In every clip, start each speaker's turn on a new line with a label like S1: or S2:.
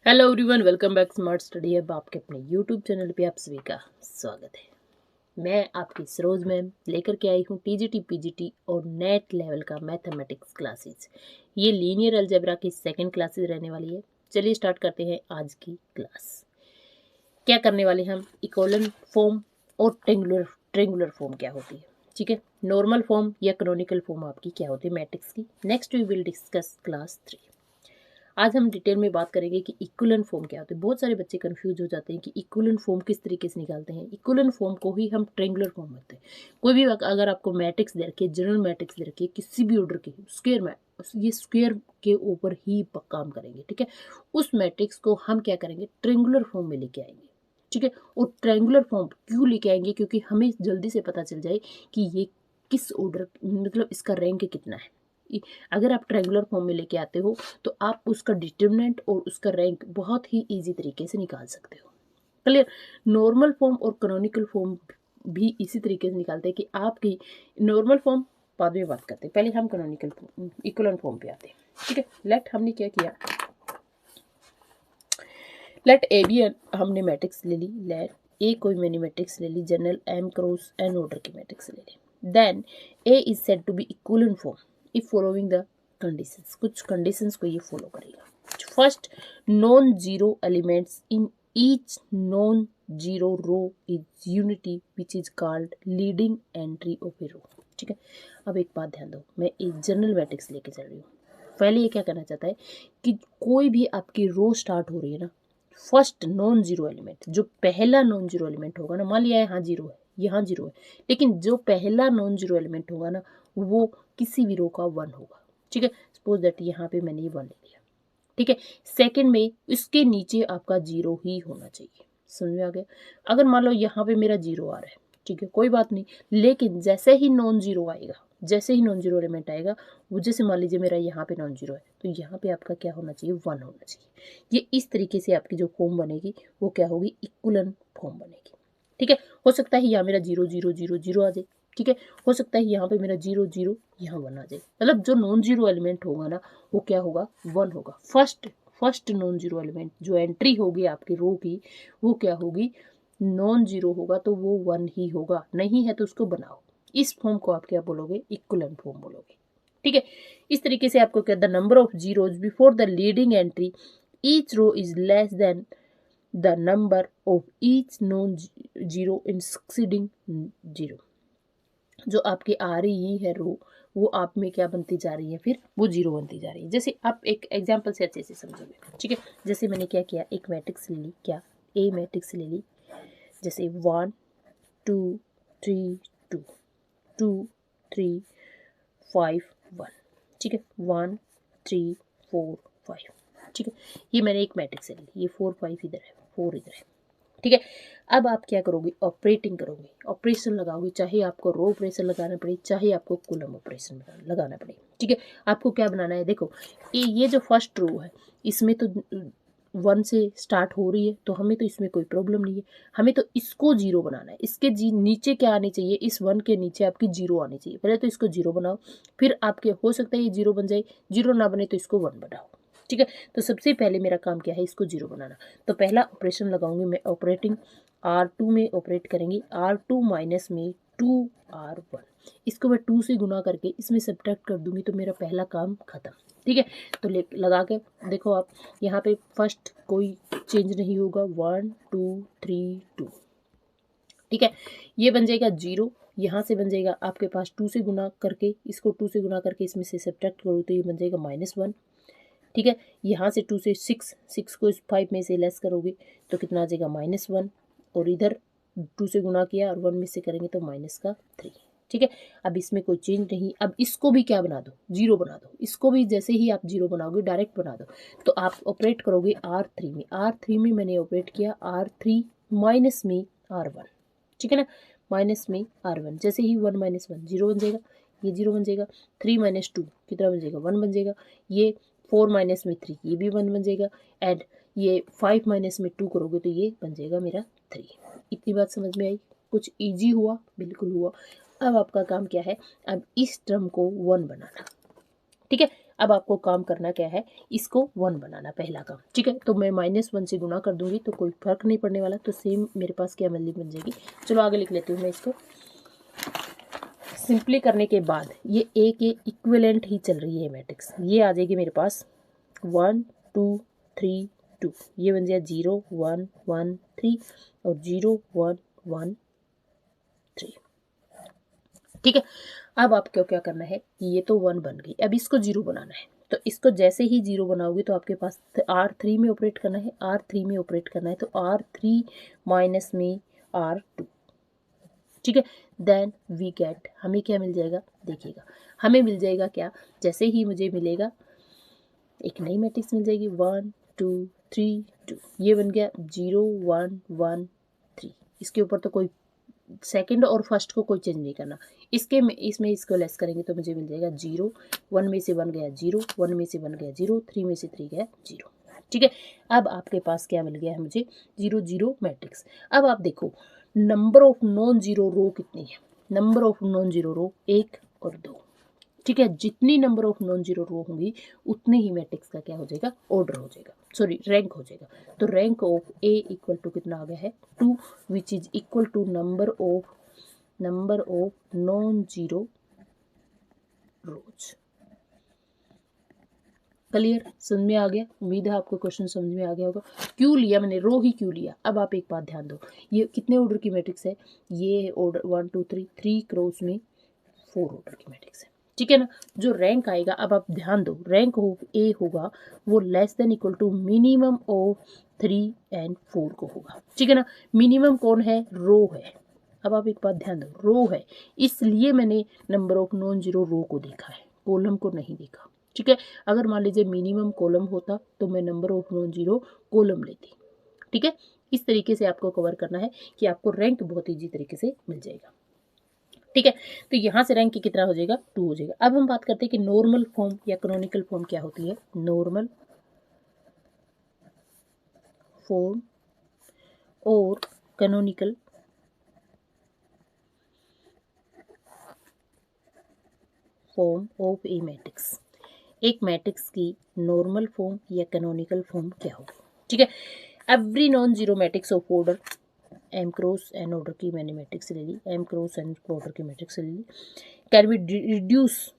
S1: Hello everyone, welcome back smart study hub. आपके अपने YouTube channel पे आप सभी का स्वागत है। मैं आपकी सरोज मैम लेकर के आई हूँ टीजीटी पीजीटी और नेट लेवल का मैथमेटिक्स क्लासेस। ये लीनियर अलजेब्रा की सेकंड क्लासेस रहने वाली है। चलिए स्टार्ट करते हैं आज की क्लास। क्या करने वाले हम, इक्वलन फॉर्म और ट्रेंगुलर फॉर्म क्या होती है, ठीक है, नॉर्मल फॉर्म या कैनोनिकल फॉर्म आपकी क्या होती है मैट्रिक्स की। Next we will discuss class 3। आज हम डिटेल में बात करेंगे कि इक्विवेलेंट फॉर्म क्या होता है। बहुत सारे बच्चे कंफ्यूज हो जाते हैं कि इक्विवेलेंट फॉर्म किस तरीके से निकालते हैं। इक्विवेलेंट फॉर्म को ही हम ट्रेंगुलर फॉर्म कहते हैं। कोई भी अगर आपको मैट्रिक्स दे रखी है, जनरल मैट्रिक्स दे रखी है किसी भी ऑर्डर की, स्क्वायर में, ये स्क्वायर के ऊपर ही काम करेंगे, ठीक है। उस मैट्रिक्स को हम क्या करेंगे, ट्रेंगुलर फॉर्म में लेके आएंगे, ठीक है। और ट्रेंगुलर फॉर्म क्यों लेके आएंगे, क्योंकि हमें जल्दी से पता चल जाए कि ये किस ऑर्डर, मतलब इसका रैंक कितना है। अगर आप ट्रायंगुलर फॉर्म में लेके आते हो तो आप उसका डिटरमिनेंट और उसका रैंक बहुत ही इजी तरीके से निकाल सकते हो। क्लियर। नॉर्मल फॉर्म और कैनोनिकल फॉर्म भी इसी तरीके से निकालते हैं कि आपकी नॉर्मल फॉर्म बाद में बात करते हैं, पहले हम कैनोनिकल इक्विवेलेंट फॉर्म पे आते हैं, ठीक है। लेट हमने क्या किया, लेट ए बी हमने मैट्रिक्स ले ली। लेट ए कोई मैंने मैट्रिक्स ले ली, general M cross N order की मैट्रिक्स ले ली। Then A is said to be equivalent form if following the conditions. कुछ कंडीशंस को ये फॉलो करेगा। First, non zero elements in each non zero row is unity which is called leading entry of a row, ठीक है। अब एक बात ध्यान दो, मैं एक जनरल मैट्रिक्स लेके चल रही हूँ। पहले ये क्या करना चाहता है कि कोई भी आपकी रो स्टार्ट हो रही है ना, फर्स्ट नॉन जीरो एलिमेंट, जो पहला नॉन जीरो एलिमेंट होगा ना, मान लिया यहाँ जीरो है, यहाँ जीरो है, लेकिन जो पहला नॉन जीरो एलिमेंट होगा ना वो किसी भी रो का वन होगा, ठीक है। सपोज दैट यहाँ पे मैंने ये वन ले लिया, ठीक है। सेकंड में इसके नीचे आपका जीरो ही होना चाहिए। समझ में आ गया। अगर मान लो यहाँ पे मेरा जीरो आ रहा है, ठीक है, कोई बात नहीं, लेकिन जैसे ही नॉन जीरो आएगा, जैसे ही नॉन जीरो एलिमेंट आएगा, वो जैसे मान लीजिए मेरा यहाँ पे नॉन जीरो है तो यहाँ पे आपका क्या होना चाहिए, वन होना चाहिए। ये इस तरीके से आपकी जो फॉर्म बनेगी वो क्या होगी, इक्विवेलेंट फॉर्म बनेगी, ठीक है। हो सकता है यहाँ मेरा जीरो जीरो जीरो जीरो आ जाए, ठीक है। हो सकता है यहाँ पे मेरा जीरो जीरो यहाँ वन आ जाए, मतलब जो नॉन जीरो एलिमेंट होगा ना वो क्या होगा, वन होगा। फर्स्ट नॉन जीरो एलिमेंट जो एंट्री होगी आपकी रो की वो क्या होगी, नॉन जीरो होगा तो वो वन ही होगा, नहीं है तो उसको बनाओ। इस फॉर्म को आप क्या बोलोगे, इक्विवेलेंट फॉर्म बोलोगे, ठीक है। इस तरीके से आपको क्या, the number of zeros before the leading entry each row is less than the number of each non zero in succeeding zero. जो आपकी आ रही है रो वो आप में क्या बनती जा रही है, फिर वो जीरो बनती जा रही है। जैसे आप एक एग्जांपल से अच्छे से समझोगे, ठीक है। जैसे मैंने क्या किया, एक मैट्रिक्स ले ली, क्या, ए मैट्रिक्स ले ली, जैसे 1 2 3 2 2 3 5 1, ठीक है, 1 3 4 5, ठीक है। ये मैंने एक मैट्रिक्स ले ली, ये 4 5 इधर है, 4 इधर है, ठीक है। अब आप क्या करोगे, ऑपरेटिंग करोगे, ऑपरेशन लगाओगे, चाहे आपको रो ऑपरेशन लगाना पड़े, चाहे आपको कूलम ऑपरेशन लगाना पड़े, ठीक है। आपको क्या बनाना है, देखो ये जो फर्स्ट रो है इसमें तो वन से स्टार्ट हो रही है तो हमें तो इसमें कोई प्रॉब्लम नहीं है। हमें तो इसको जीरो बनाना है, इसके नीचे क्या आनी चाहिए, इस वन के नीचे आपकी जीरो आनी चाहिए। पहले तो इसको जीरो बनाओ, फिर आपके हो सकता है ये जीरो बन जाए, जीरो ना बने तो इसको वन बनाओ, ठीक है। तो सबसे पहले मेरा काम क्या है, इसको जीरो बनाना। तो पहला ऑपरेशन लगाऊंगी मैं, ऑपरेटिंग R2 में ऑपरेट करेंगे, R2 माइनस में 2R1, इसको मैं 2 से गुना करके इसमें सब्ट्रैक्ट कर दूंगी तो मेरा पहला काम खत्म, ठीक है। तो लगा के देखो आप, यहाँ पे फर्स्ट कोई चेंज नहीं होगा, 1 2 3 2, ठीक है। ये बन जाएगा जीरो, यहाँ से बन जाएगा आपके पास 2 से गुना करके, इसको 2 से गुना करके इसमें से सब्ट्रैक्ट करो तो ये बन जाएगा -1, ठीक है। यहाँ से 2 से 6 को 5 में से लेस करोगे तो कितना आ जाएगा, -1, और इधर 2 से गुना किया और 1 में से करेंगे तो -3, ठीक है। अब इसमें कोई चेंज नहीं। अब इसको भी क्या बना दो, जीरो बना दो। इसको भी जैसे ही आप जीरो बनाओगे डायरेक्ट बना दो। तो आप ऑपरेट करोगे R3 में, R3 में मैंने ऑपरेट किया, R3 माइनस में R1, ठीक है ना, माइनस में R1। जैसे ही 1 - 1 जीरो बन जाएगा, ये जीरो बन जाएगा। 3 - 2 कितना बन जाएगा, 1 बन जाएगा। ये 4 माइनस में 3, ये भी 1 बन जाएगा। एंड ये 5 माइनस में 2 करोगे तो ये बन जाएगा मेरा 3। इतनी बात समझ में आई, कुछ इजी हुआ, बिल्कुल हुआ। अब आपका काम क्या है, अब इस टर्म को 1 बनाना, ठीक है। अब आपको काम करना क्या है, इसको 1 बनाना, पहला काम, ठीक है। तो मैं -1 से गुना कर दूंगी तो कोई फर्क नहीं पड़ने वाला, तो सेम मेरे पास क्या वैल्यू बन जाएगी। चलो आगे लिख लेती हूँ मैं इसको। सिंपली करने के बाद ये ए के इक्विवेलेंट ही चल रही है मैट्रिक्स, ये आ जाएगी मेरे पास 1 2 3 2, ये बन जाए 0 1 1 3 और 0 1 1 3, ठीक है। अब आपको क्या करना है, ये तो 1 बन गई, अब इसको 0 बनाना है। तो इसको जैसे ही 0 बनाओगे तो आपके पास R3 में ऑपरेट करना है, R3 में ऑपरेट करना है, तो R3 माइनस में R2, ठीक है। देन वी गेट, हमें क्या मिल जाएगा, देखिएगा हमें मिल जाएगा क्या, जैसे ही मुझे मिलेगा एक नई मैट्रिक्स मिल जाएगी 1 2 3 2, ये बन गया 0 1 1 3। इसके ऊपर तो कोई सेकंड और फर्स्ट को कोई चेंज नहीं करना, इसमें इसको लेस करेंगे तो मुझे मिल जाएगा 0, 1 में से 1 गया 0, 1 में से 1 गया 0, 3 में से 3 गया 0, ठीक है। अब आपके पास क्या मिल गया है मुझे, 0 0 मैट्रिक्स। अब आप देखो नंबर ऑफ नॉन जीरो रो कितनी है, नंबर ऑफ नॉन जीरो रो 1 और 2, ठीक है। जितनी नंबर ऑफ नॉन जीरो रो होंगी उतने ही मैट्रिक्स का क्या हो जाएगा, ऑर्डर हो जाएगा, सॉरी रैंक हो जाएगा। तो rank of A equal to कितना आ गया है 2, which is equal to number of non zero rows. Clear, समझ में आ गया, उम्मीद है आपको क्वेश्चन समझ में आ गया होगा। क्यों लिया मैंने, रो ही क्यों लिया। अब आप एक बात ध्यान दो, ये कितने ऑर्डर की मैट्रिक्स है, ये ऑर्डर 1 2 3 क्रॉस में 4 ऑर्डर की मैट्रिक्स है, ठीक है ना। जो रैंक आएगा, अब आप ध्यान दो, रैंक ऑफ ए होगा वो less than equal to minimum of 3 and 4 को होगा, ठीक है ना। मिनिमम कौन है, रो है। अब आप एक बात ध्यान दो, रो है, इसलिए मैंने नंबर ऑफ नॉन जीरो रो को देखा है, कॉलम को नहीं देखा, ठीक है। अगर मान लीजिए मिनिमम कॉलम होता तो मैं number of non zero column लेती, ठीक है। इस तरीके से आपको कवर करना है कि आपको रैंक बहुत ईजी तरीके से मिल जाएगा, ठीक है। तो यहां से रैंक कितना हो जाएगा, 2 हो जाएगा। अब हम बात करते हैं कि नॉर्मल फॉर्म या कैनोनिकल फॉर्म क्या होती है। नॉर्मल फॉर्म और canonical form of a matrix, एक मैट्रिक्स की नॉर्मल फॉर्म या कैनोनिकल फॉर्म क्या होगी, ठीक है। Every non zero matrix of order M cross N order की मैंने मैट्रिक्स ले ली, एम क्रॉस एन ऑर्डर की मैट्रिक्स ले ली, can be reduce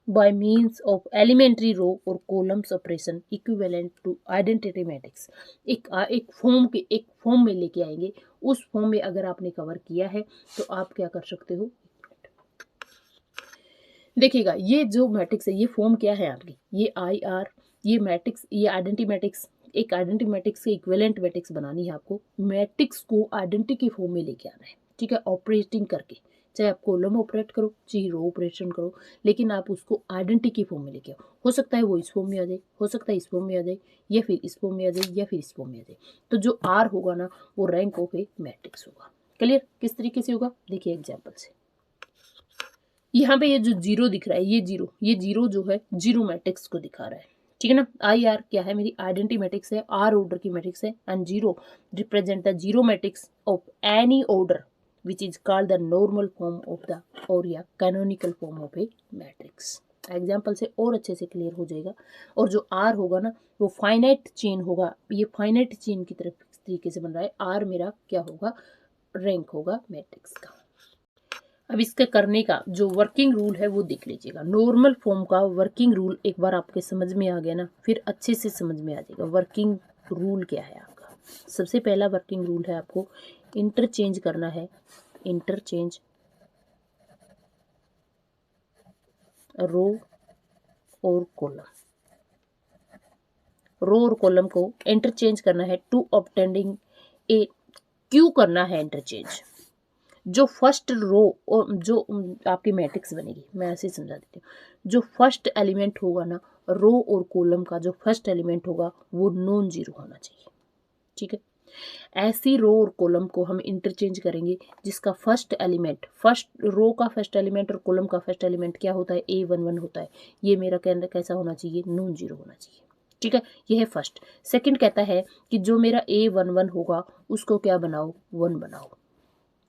S1: by means of elementary row or columns operation equivalent to identity matrix। एक form में लेके आएंगे, उस फॉर्म में अगर आपने कवर किया है तो आप क्या कर सकते हो, देखिएगा ये जो मैट्रिक्स है, ये फॉर्म क्या है आपकी, ये IR, ये मैट्रिक्स, ये आइडेंटिटी मैट्रिक्स, एक आइडेंटिटी मैट्रिक्स के इक्विवेलेंट मैट्रिक्स बनानी है आपको, मैट्रिक्स को आइडेंटिटी के फॉर्म में लेके आना है, ठीक है। ऑपरेटिंग करके, चाहे आप कॉलम ऑपरेट करो चाहे रो ऑपरेशन करो, लेकिन आप उसको आइडेंटिटी के फॉर्म में लेके आओ। हो सकता है वो इस फॉर्म में आ जाए, हो सकता है इस फॉर्म में आ जाए, या फिर इस फॉर्म में आ जाए, या फिर इस फॉर्म में आ जाए। तो जो R होगा ना वो रैंक ऑफ ए मैट्रिक्स होगा। क्लियर, किस तरीके से होगा, देखिए एग्जाम्पल से। यहाँ पे ये जो 0 दिख रहा है, ये जीरो जो है जीरो मैट्रिक्स को दिखा रहा है, ठीक है ना। IR क्या है, मेरी आइडेंटिटी मैट्रिक्स है, R ऑर्डर की मैट्रिक्स है, and 0 represent the zero matrix of any order which is called the normal form of the और या canonical form of a matrix. Example से और अच्छे से क्लियर हो जाएगा। और जो R होगा ना वो फाइनाइट चेन होगा, ये फाइनाइट चेन की तरफ इस तरीके से बन रहा है। R मेरा क्या होगा, रैंक होगा मैट्रिक्स का। अब इसके करने का जो वर्किंग रूल है वो देख लीजिएगा। नॉर्मल फॉर्म का वर्किंग रूल एक बार आपके समझ में आ गया ना, फिर अच्छे से समझ में आ जाएगा वर्किंग रूल क्या है आपका। सबसे पहला वर्किंग रूल है आपको इंटरचेंज करना है, इंटरचेंज रो और कॉलम, रो और कॉलम को इंटरचेंज करना है टू ऑब्टेनिंग ए। क्यों करना है इंटरचेंज, जो फर्स्ट रो और जो आपकी मैट्रिक्स बनेगी, मैं ऐसे समझा देती हूँ। जो फर्स्ट एलिमेंट होगा ना रो और कॉलम का, जो फर्स्ट एलिमेंट होगा वो नॉन जीरो होना चाहिए, ठीक है। ऐसी रो और कॉलम को हम इंटरचेंज करेंगे जिसका फर्स्ट एलिमेंट, फर्स्ट रो का फर्स्ट एलिमेंट और कॉलम का फर्स्ट एलिमेंट क्या होता है, A11 होता है। ये मेरा कहना कैसा होना चाहिए, नॉन जीरो होना चाहिए, ठीक है। ये है फर्स्ट। सेकंड कहता है कि जो मेरा A11 होगा उसको क्या बनाओ, 1 बनाओ,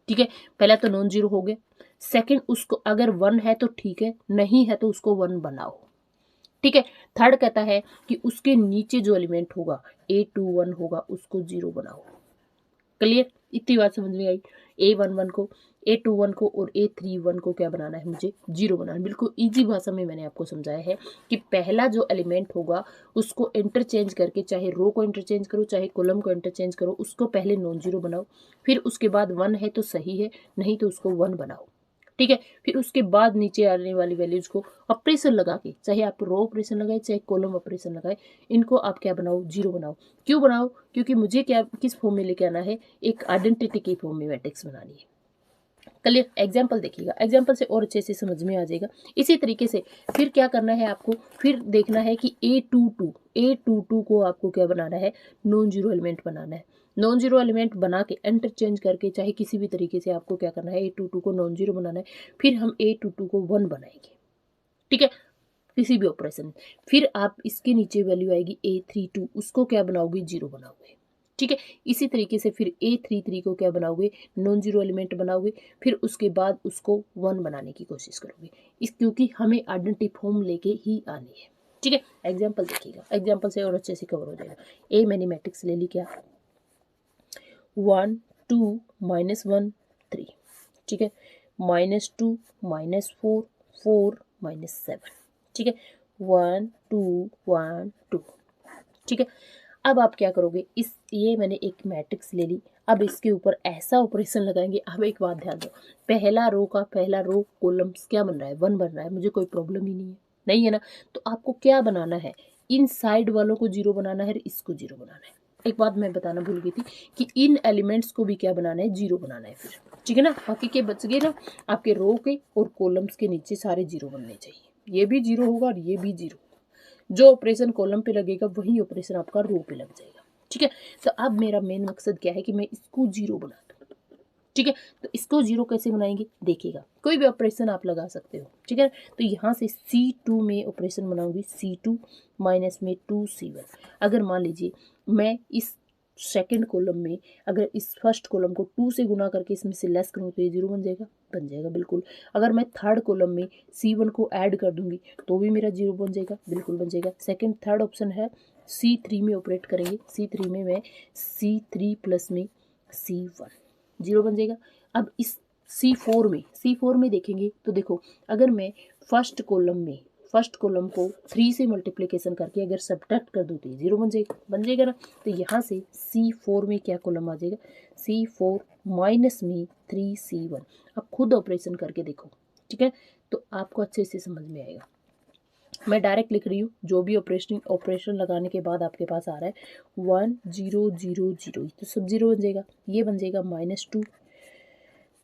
S1: ठीक है। पहला तो नॉन जीरो हो गया। सेकंड, उसको अगर 1 है तो ठीक है, नहीं है तो उसको 1 बनाओ, ठीक है। थर्ड कहता है कि उसके नीचे जो एलिमेंट होगा A21 होगा उसको 0 बनाओ। क्लियर, इतनी बात समझ में आई। A11 को, A21 को और A31 को क्या बनाना है, मुझे 0 बनाना है। बिल्कुल इजी भाषा में मैंने आपको समझाया है कि पहला जो एलिमेंट होगा उसको इंटरचेंज करके, चाहे रो को इंटरचेंज करो चाहे कॉलम को इंटरचेंज करो, उसको पहले नॉन जीरो बनाओ, फिर उसके बाद 1 है तो सही है, नहीं तो उसको 1 बनाओ। ठीक है, फिर उसके बाद नीचे आने वाली वैल्यूज को ऑपरेशन लगा के, चाहे आप रो ऑपरेशन लगाए चाहे कॉलम ऑपरेशन लगाए, इनको आप क्या बनाओ, 0 बनाओ। क्यों बनाओ, क्योंकि मुझे क्या, किस फॉर्म में लेके आना है, एक आइडेंटिटी के फॉर्म में मैट्रिक्स बनानी है। क्लियर, एग्जाम्पल देखिएगा, एग्जाम्पल से और अच्छे से समझ में आ जाएगा। इसी तरीके से फिर क्या करना है आपको, फिर देखना है कि A22 को आपको क्या बनाना है, नॉन जीरो एलिमेंट बनाना है। नॉन जीरो एलिमेंट बना के इंटरचेंज करके, चाहे किसी भी तरीके से आपको क्या करना है, A22 को नॉन जीरो बनाना है। फिर हम A22 को 1 बनाएंगे। ठीक है, किसी भी ऑपरेशन। फिर आप इसके नीचे वैल्यू आएगी A32, उसको क्या बनाओगे, 0 बनाओगे। ठीक है, इसी तरीके से फिर A33 को क्या बनाओगे, नॉन जीरो एलिमेंट बनाओगे। फिर उसके बाद उसको 1 बनाने की कोशिश करोगे, इस क्योंकि हमें आइडेंटिटी फॉर्म लेके ही आनी है। ठीक है, एग्जाम्पल देखिएगा, एग्जाम्पल से और अच्छे से कवर हो जाएगा। ए मैंने मैट्रिक्स ले ली, क्या 1 2 -1 3। ठीक है, -2 -4 4 -7। ठीक है, 1 2 1 2। ठीक है, अब आप क्या करोगे, इस ये मैंने एक मैट्रिक्स ले ली, अब इसके ऊपर ऐसा ऑपरेशन लगाएंगे। अब एक बात ध्यान दो, पहला रो कॉलम्स क्या बन रहा है, 1 बन रहा है, मुझे कोई प्रॉब्लम ही नहीं है ना। तो आपको क्या बनाना है, इन साइड वालों को 0 बनाना है, इसको 0 बनाना है। एक बात मैं बताना भूल गई थी कि इन एलिमेंट्स को भी क्या बनाना है, 0 बनाना है फिर। ठीक है ना, बाकी के बच गए ना, आपके रो के और कॉलम्स के नीचे सारे 0 बनने चाहिए। ये भी 0 होगा और ये भी 0। जो ऑपरेशन कॉलम पे लगेगा वही ऑपरेशन आपका रो पे लग जाएगा। ठीक है, तो अब मेरा मेन मकसद क्या है कि मैं इसको 0 बना दूं। ठीक है, तो इसको 0 कैसे बनाएंगे, देखिएगा, कोई भी ऑपरेशन आप लगा सकते हो। ठीक है, तो यहाँ से C2 में ऑपरेशन बनाऊंगी, C2 माइनस में 2C1। अगर मान लीजिए मैं इस सेकंड कॉलम में अगर इस फर्स्ट कॉलम को 2 से गुना करके इसमें से लेस करूँ तो ये 0 बन जाएगा बिल्कुल। अगर मैं थर्ड कॉलम में C1 को ऐड कर दूंगी तो भी मेरा 0 बन जाएगा, बिल्कुल बन जाएगा। सेकंड थर्ड ऑप्शन है C3 में ऑपरेट करेंगे, C3 में मैं C3 प्लस में C1, 0 बन जाएगा। अब इस C4 में देखेंगे तो देखो, अगर मैं फर्स्ट कॉलम को 3 से मल्टीप्लिकेशन करके अगर सब्ट्रैक्ट कर दूँ तो 0 बन जाएगा ना। तो यहाँ से C4 में क्या कॉलम आ जाएगा, C4 माइनस में 3C1। अब खुद ऑपरेशन करके देखो। ठीक है, तो आपको अच्छे से समझ में आएगा। मैं डायरेक्ट लिख रही हूँ, जो भी ऑपरेशन लगाने के बाद आपके पास आ रहा है 1 0 0 0, तो सब 0 बन जाएगा। ये बन जाएगा -2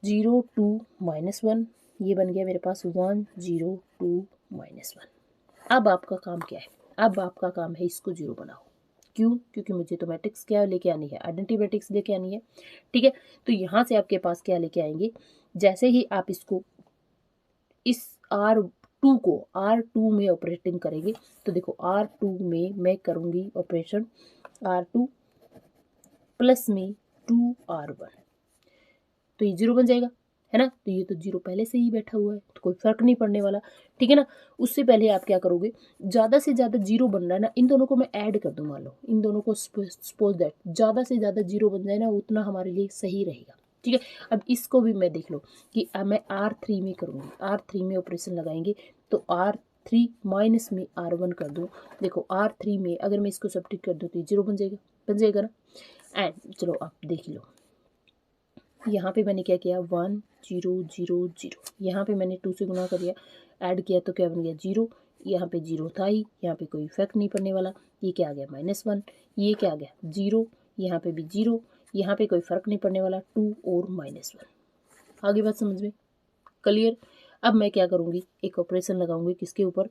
S1: 0 2 -1, ये बन गया मेरे पास 1 0 2 -1। अब आपका काम क्या है, अब आपका काम है इसको 0 बनाओ। क्यों, क्योंकि मुझे तो मैट्रिक्स क्या लेके आनी है, आइडेंटिटी मैट्रिक्स लेके आनी है। ठीक है, तो यहाँ से आपके पास क्या लेके आएंगे, जैसे ही आप इसको इस R2 में ऑपरेटिंग करेंगे तो देखो R2 में मैं करूँगी ऑपरेशन R2 प्लस में 2R1, तो ये 0 बन जाएगा, है ना। तो ये तो 0 पहले से ही बैठा हुआ है तो कोई फर्क नहीं पड़ने वाला। ठीक है ना, उससे पहले आप क्या करोगे, ज़्यादा से ज़्यादा 0 बन रहा है ना, इन दोनों को मैं ऐड कर दूँ, मान लो इन दोनों को सपोज दैट ज़्यादा से ज़्यादा 0 बन जाए ना, उतना हमारे लिए सही रहेगा। ठीक है, अब इसको भी मैं देख लो कि मैं R3 में करूँगी, R3 में ऑपरेशन लगाएंगे तो R3 माइनस में R1 कर दूँ। देखो R3 में अगर मैं इसको सब्ट्रैक्ट कर दूँ तो 0 बन जाएगा ना। एंड चलो आप देख लो, यहाँ पे मैंने क्या किया 1 0 0 0, यहाँ पे मैंने 2 से गुना कर दिया, ऐड किया तो क्या बन गया 0। यहाँ पे 0 था ही, यहाँ पे कोई इफेक्ट नहीं पड़ने वाला। ये क्या आ गया -1, ये क्या आ गया 0, यहाँ पे भी 0, यहाँ पे कोई फर्क नहीं पड़ने वाला 2 और -1। आगे बात समझ में क्लियर। अब मैं क्या करूँगी, एक ऑपरेशन लगाऊंगी किसके ऊपर,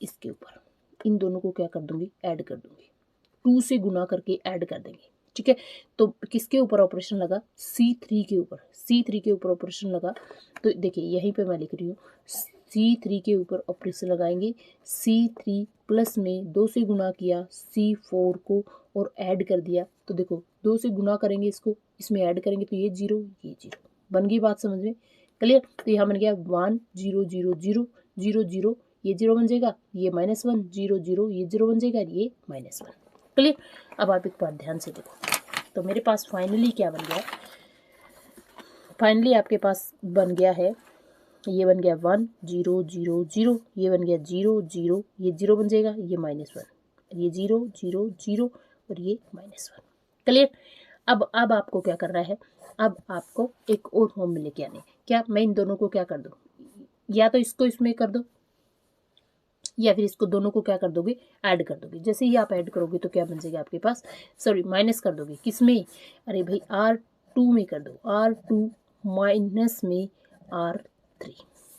S1: इसके ऊपर, इन दोनों को क्या कर दूंगी, ऐड कर दूंगी, 2 से गुना करके ऐड कर देंगे। ठीक है, तो किसके ऊपर ऑपरेशन लगा, C3 के ऊपर ऑपरेशन लगा। तो देखिए यहीं पे मैं लिख रही हूँ C3 के ऊपर ऑपरेशन लगाएंगे, C3 प्लस में 2 से गुना किया C4 को और ऐड कर दिया। तो देखो 2 से गुना करेंगे इसको, इसमें ऐड करेंगे तो ये 0 ये 0 बन गई, बात समझ में क्लियर। तो यहाँ बन गया 1 0 0 0 0 0, ये 0 बन जाएगा, ये -1 0 0, ये 0 बन जाएगा, ये -1। क्लियर। अब आप एक बार ध्यान से देखो, तो मेरे पास फाइनली क्या बन गया, फाइनली आपके पास बन गया है, ये बन गया 1 0 0 0, ये बन गया 0 0, ये 0 बन जाएगा, ये -1, ये 0 0 0 और ये -1। क्लियर। अब आपको क्या करना है, अब आपको एक और फॉर्म में लेके आने। क्या मैं इन दोनों को क्या कर दूं, या तो इसको इसमें कर दो, या फिर इसको दोनों को क्या कर दोगे, ऐड कर दोगे। जैसे ही आप ऐड करोगे तो क्या बन जाएगा आपके पास, सॉरी माइनस कर दोगे, किसमें, अरे भाई R2 में कर दो, R2 माइनस में R3।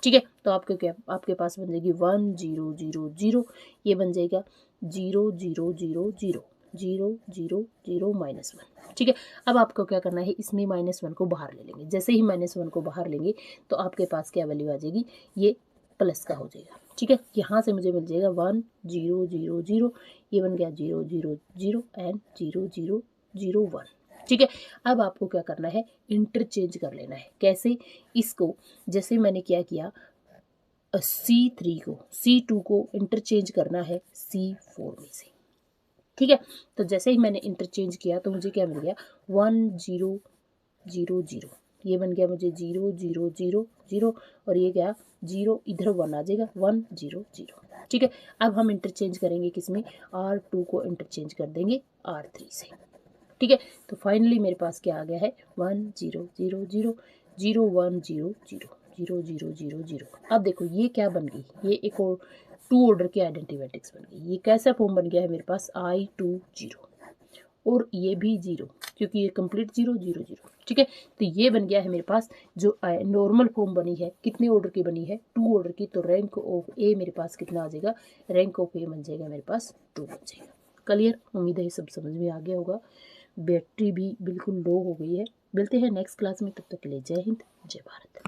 S1: ठीक है, तो आपके क्या, आपके पास बन जाएगी 1 0 0 0, ये बन जाएगा 0 0 0 0 0 0 0 -1। ठीक है, अब आपको क्या करना है, इसमें -1 को बाहर ले लेंगे। जैसे ही -1 को बाहर लेंगे तो आपके पास क्या वैल्यू आ जाएगी, ये प्लस का हो जाएगा। ठीक है, यहाँ से मुझे मिल जाएगा 1 0 0 0, ये बन गया 0 0 0 एंड 0 0 0 1। ठीक है, अब आपको क्या करना है, इंटरचेंज कर लेना है। कैसे, इसको जैसे मैंने क्या किया, C3 को C2 को इंटरचेंज करना है C4 में से। ठीक है, तो जैसे ही मैंने इंटरचेंज किया तो मुझे क्या मिल गया, 1 0 0 0, ये बन गया मुझे 0 0 0 0, और ये क्या 0, इधर 1 आ जाएगा, 1 0 0। ठीक है, अब हम इंटरचेंज करेंगे किसमें, R2 को इंटरचेंज कर देंगे R3 से। ठीक है, तो फाइनली मेरे पास क्या आ गया है, 1 0 0 0 0 1 0 0 0 0 0 0। अब देखो ये क्या बन गई, ये एक और 2 ऑर्डर की आइडेंटिटी मैट्रिक्स बन गई। ये कैसा फॉर्म बन गया है मेरे पास, I2 0, और ये भी 0, क्योंकि ये कंप्लीट 0 0 0। ठीक है, तो ये बन गया है मेरे पास जो नॉर्मल फॉर्म बनी है, कितने ऑर्डर की बनी है, 2 ऑर्डर की। तो रैंक ऑफ ए मेरे पास कितना आ जाएगा, रैंक ऑफ ए बन जाएगा मेरे पास 2 बन जाएगा। क्लियर, उम्मीद है ये सब समझ में आ गया होगा। बैटरी भी बिल्कुल लो हो गई है। मिलते हैं नेक्स्ट क्लास में, तब तक के लिए जय हिंद जय भारत।